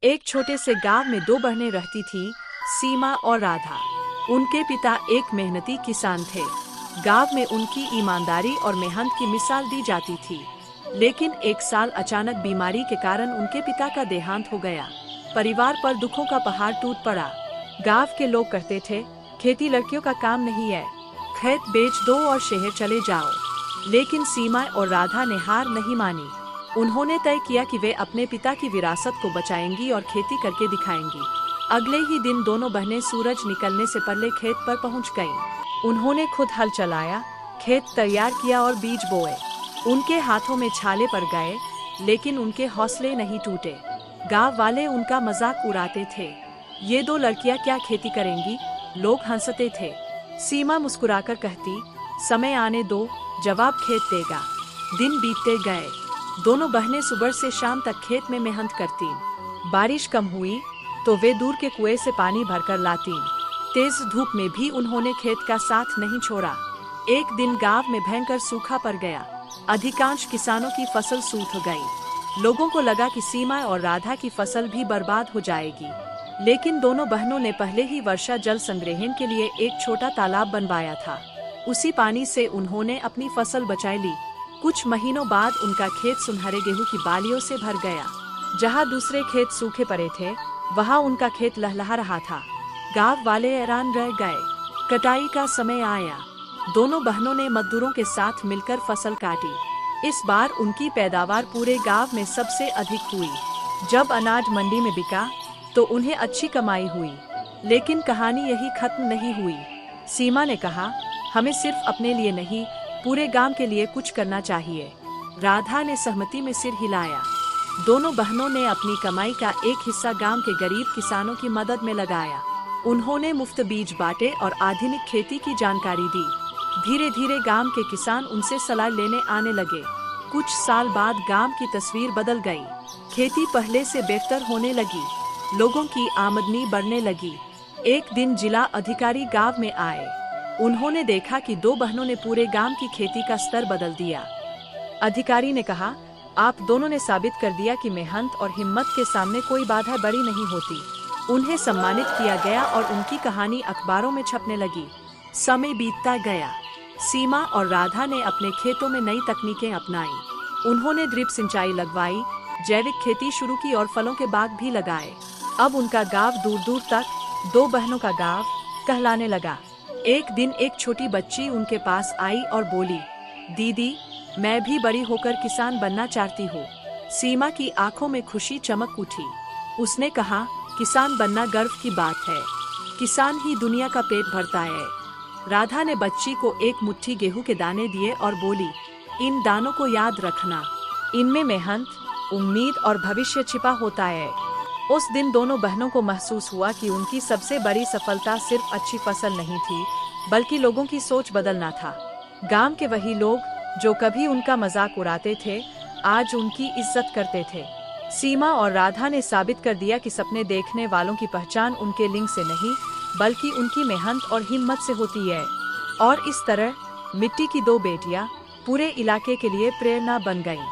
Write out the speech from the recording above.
एक छोटे से गांव में दो बहनें रहती थीं, सीमा और राधा। उनके पिता एक मेहनती किसान थे। गांव में उनकी ईमानदारी और मेहनत की मिसाल दी जाती थी। लेकिन एक साल अचानक बीमारी के कारण उनके पिता का देहांत हो गया। परिवार पर दुखों का पहाड़ टूट पड़ा। गांव के लोग कहते थे, खेती लड़कियों का काम नहीं है, खेत बेच दो और शहर चले जाओ। लेकिन सीमा और राधा ने हार नहीं मानी। उन्होंने तय किया कि वे अपने पिता की विरासत को बचाएंगी और खेती करके दिखाएंगी। अगले ही दिन दोनों बहनें सूरज निकलने से पहले खेत पर पहुंच गईं। उन्होंने खुद हल चलाया, खेत तैयार किया और बीज बोए। उनके हाथों में छाले पड़ गए, लेकिन उनके हौसले नहीं टूटे। गांव वाले उनका मजाक उड़ाते थे, ये दो लड़कियां क्या खेती करेंगी। लोग हंसते थे। सीमा मुस्कुराकर कहती, समय आने दो, जवाब खेत देगा। दिन बीतते गए। दोनों बहनें सुबह से शाम तक खेत में मेहनत करतीं। बारिश कम हुई तो वे दूर के कुएं से पानी भरकर लातीं। तेज धूप में भी उन्होंने खेत का साथ नहीं छोड़ा। एक दिन गांव में भयंकर सूखा पड़ गया। अधिकांश किसानों की फसल सूख गई। लोगों को लगा कि सीमा और राधा की फसल भी बर्बाद हो जाएगी। लेकिन दोनों बहनों ने पहले ही वर्षा जल संग्रहण के लिए एक छोटा तालाब बनवाया था। उसी पानी से उन्होंने अपनी फसल बचा ली। कुछ महीनों बाद उनका खेत सुनहरे गेहूं की बालियों से भर गया। जहां दूसरे खेत सूखे पड़े थे, वहां उनका खेत लहलहा रहा था। गांव वाले हैरान रह गए। कटाई का समय आया। दोनों बहनों ने मजदूरों के साथ मिलकर फसल काटी। इस बार उनकी पैदावार पूरे गांव में सबसे अधिक हुई। जब अनाज मंडी में बिका तो उन्हें अच्छी कमाई हुई। लेकिन कहानी यही खत्म नहीं हुई। सीमा ने कहा, हमें सिर्फ अपने लिए नहीं, पूरे गांव के लिए कुछ करना चाहिए। राधा ने सहमति में सिर हिलाया। दोनों बहनों ने अपनी कमाई का एक हिस्सा गांव के गरीब किसानों की मदद में लगाया। उन्होंने मुफ्त बीज बांटे और आधुनिक खेती की जानकारी दी। धीरे धीरे गांव के किसान उनसे सलाह लेने आने लगे। कुछ साल बाद गांव की तस्वीर बदल गई। खेती पहले से बेहतर होने लगी। लोगों की आमदनी बढ़ने लगी। एक दिन जिला अधिकारी गांव में आए। उन्होंने देखा कि दो बहनों ने पूरे गांव की खेती का स्तर बदल दिया। अधिकारी ने कहा, आप दोनों ने साबित कर दिया कि मेहनत और हिम्मत के सामने कोई बाधा बड़ी नहीं होती। उन्हें सम्मानित किया गया और उनकी कहानी अखबारों में छपने लगी। समय बीतता गया। सीमा और राधा ने अपने खेतों में नई तकनीकें अपनाई। उन्होंने ड्रिप सिंचाई लगवाई, जैविक खेती शुरू की और फलों के बाग भी लगाए। अब उनका गांव दूर दूर तक दो बहनों का गांव कहलाने लगा। एक दिन एक छोटी बच्ची उनके पास आई और बोली, दीदी, मैं भी बड़ी होकर किसान बनना चाहती हूँ। सीमा की आंखों में खुशी चमक उठी। उसने कहा, किसान बनना गर्व की बात है। किसान ही दुनिया का पेट भरता है। राधा ने बच्ची को एक मुट्ठी गेहूं के दाने दिए और बोली, इन दानों को याद रखना। इनमें मेहनत, उम्मीद और भविष्य छिपा होता है। उस दिन दोनों बहनों को महसूस हुआ कि उनकी सबसे बड़ी सफलता सिर्फ अच्छी फसल नहीं थी, बल्कि लोगों की सोच बदलना था। गांव के वही लोग जो कभी उनका मजाक उड़ाते थे, आज उनकी इज्जत करते थे। सीमा और राधा ने साबित कर दिया कि सपने देखने वालों की पहचान उनके लिंग से नहीं, बल्कि उनकी मेहनत और हिम्मत से होती है। और इस तरह मिट्टी की दो बेटियां पूरे इलाके के लिए प्रेरणा बन गईं।